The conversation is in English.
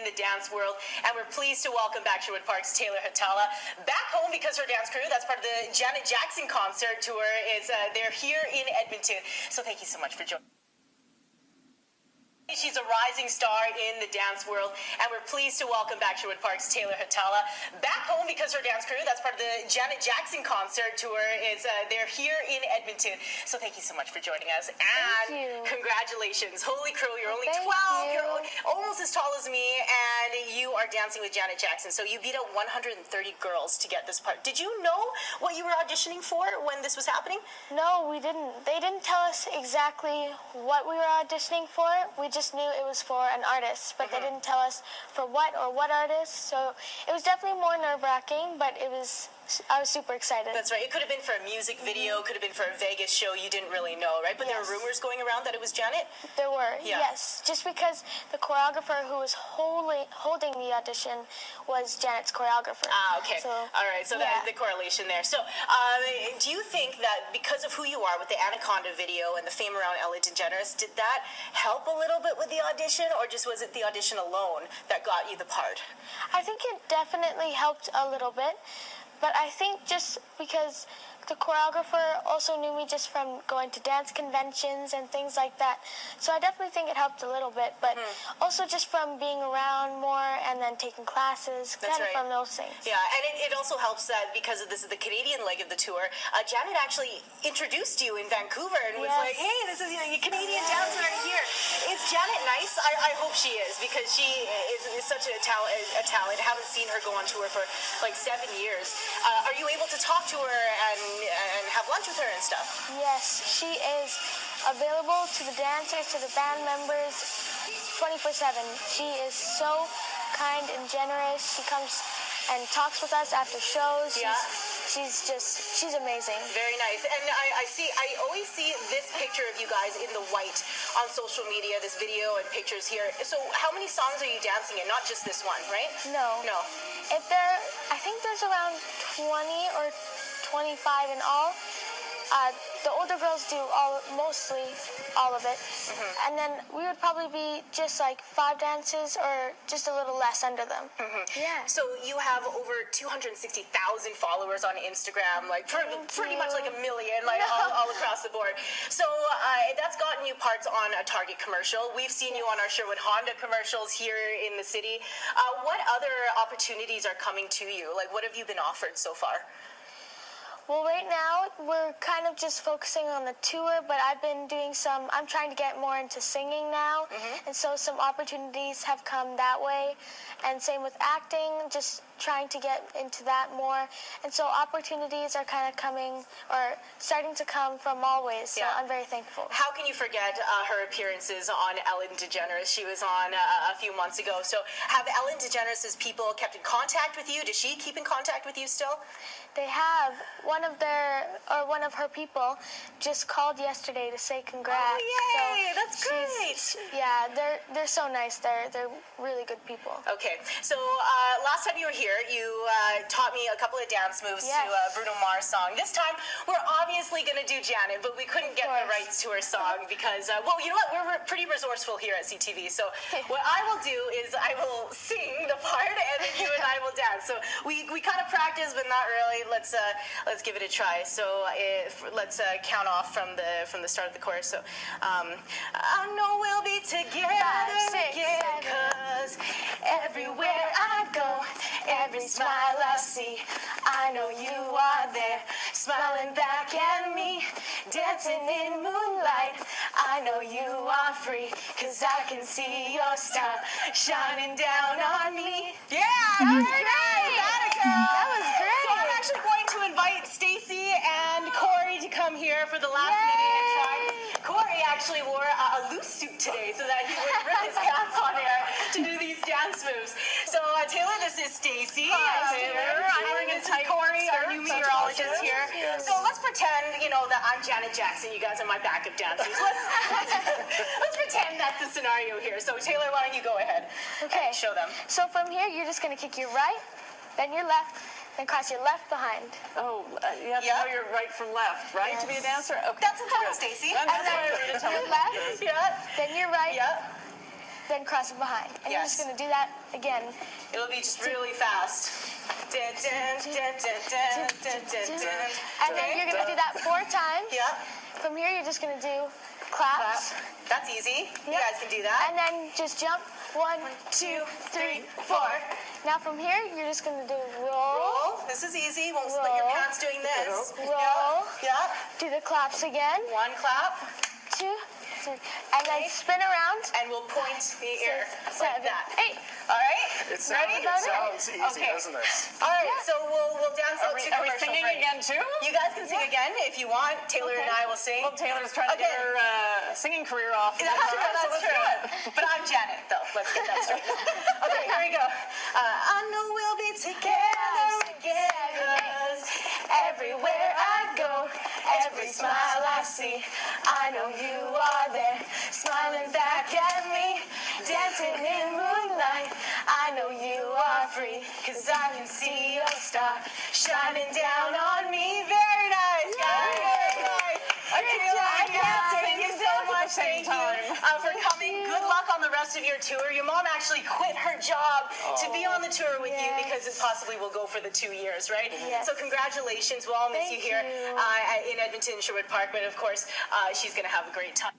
in the dance world, and we're pleased to welcome back Sherwood Park's Taylor Hatala back home because her dance crew, that's part of the Janet Jackson concert tour, is they're here in Edmonton. So thank you so much for joining. She's a rising star in the dance world, and we're pleased to welcome back Sherwood Park's Taylor Hatala back home because her dance crew, that's part of the Janet Jackson concert tour, is they're here in Edmonton. So thank you so much for joining us, and congratulations. Holy crow, you're only 12, you're almost as tall as me, and you are dancing with Janet Jackson. So you beat out 130 girls to get this part. Did you know what you were auditioning for when this was happening? No, we didn't. They didn't tell us exactly what we were auditioning for. We just knew it was for an artist, but they didn't tell us for what or what artist. So it was definitely more nerve-wracking, but I was super excited. That's right. It could have been for a music video, could have been for a Vegas show. You didn't really know, right? But there were rumors going around that it was Janet? There were, yes. Just because the choreographer who was holding the audition was Janet's choreographer. Ah, okay. So, all right. So that, the correlation there. So do you think that because of who you are with the Anaconda video and the fame around Ellen DeGeneres, did that help a little bit with the audition, or just was it the audition alone that got you the part? I think it definitely helped a little bit. But I think just because the choreographer also knew me just from going to dance conventions and things like that. So I definitely think it helped a little bit, but also just from being around more and then taking classes, from those things. Yeah, and it also helps that because of this is the Canadian leg of the tour, Janet actually introduced you in Vancouver and was like, hey, this is your Canadian dancer right here. Is Janet nice? I hope she is, because she is such a talent. I haven't seen her go on tour for like 7 years. Are you able to talk to her and have lunch with her and stuff? Yes, she is available to the dancers, to the band members, 24/7. She is so kind and generous. She comes and talks with us after shows. She's amazing. Very nice. And I always see this picture of you guys in the white on social media, this video and pictures here. So how many songs are you dancing in? Not just this one, right? No. I think there's around 20 or 25 in all. The older girls do mostly all of it. And then we would probably be just like 5 dances or just a little less under them. Yeah. So you have over 260,000 followers on Instagram, like pretty much like 1 million, like all across the board. So that's gotten you parts on a Target commercial. We've seen you on our Sherwood Honda commercials here in the city. What other opportunities are coming to you? Like, what have you been offered so far? Well, right now, we're kind of just focusing on the tour, but I'm trying to get more into singing now, and so some opportunities have come that way, and same with acting, just trying to get into that more, and so opportunities are kind of coming, or starting to come from all ways, so I'm very thankful. How can you forget her appearances on Ellen DeGeneres? She was on a few months ago, so have Ellen DeGeneres' people kept in contact with you? Does she keep in contact with you still? They have. One of her people just called yesterday to say congrats. Oh, yay! So that's great. Yeah, they're so nice. They're really good people. Okay, so last time you were here, you taught me a couple of dance moves to Bruno Mars' song. This time, we're obviously going to do Janet, but we couldn't get the rights to her song because, well, you know what? We're pretty resourceful here at CTV. So what I will do is I will sing the part, and then you and I will dance. So we kind of practice, but not really. Let's give it a try. So let's count off from the start of the chorus. So I know we'll be together 5, 6, again, 'cause everywhere I go, every smile I see, I know you are there, smiling back at me, dancing in moonlight. I know you are free, 'cause I can see your star shining down on me. Yeah, that was great. That was great. So I'm actually going to invite Stacy and Corey to come here for the last minute and try. Corey actually wore a loose suit today so that he would rip his pants on air to do these dance moves. So Taylor, this is Stacy. Hi, Taylor. I'm wearing a tight Corey, our new meteorologist here. So let's pretend, that I'm Janet Jackson. You guys are my backup dancers. Let's pretend that's the scenario here. So Taylor, why don't you go ahead? Okay. And show them. So from here, you're just gonna kick your right, then your left, then cross your left behind. Oh, you have to know your right from left, right, to be a dancer? Okay. That's important, Stacy. That's why I read it. Your left, then your right, then cross it behind. And you're just Yes. going to do that again. It'll be just really fast. Dun, dun, dun, dun, dun, dun, dun, dun. And then you're going to do that 4 times. Yeah. From here, you're just going to do Clap. claps. That's easy. You Yep. guys can do that. And then just jump. 1, 2, 3, 4. Now from here, you're just going to do roll. Roll. This is easy. Won't split your Roll. pants doing this. Roll. Yeah. Do the claps again. 1 clap. 2, 3. And then spin around. And we'll point the ear 6, like 7, that. 8. All right? It sounds easy, Okay. doesn't it? All right, so we'll dance out to Are we commercial singing break. again too? You guys can sing again if you want. Taylor and I will sing. Well, Taylor's trying to get Okay. her singing career off. That's true, that's true. But I'm Janet, though. Let's get that straight. Okay, here we go. I know we'll be together again, 'cause everywhere I go, every smile I see, I know you are there, smiling back at me, dancing in moonlight. I know you are free, 'cause I can see your star shining down on me. Very nice, guys. Very nice. Thank you so much. Thank you for coming. Good luck on the rest of your tour. Your mom actually quit her job to be on the tour with you because it possibly will go for the 2 years, right? Yes. So congratulations. We'll all miss you Thank here you. in Edmonton, Sherwood Park. But of course, she's going to have a great time.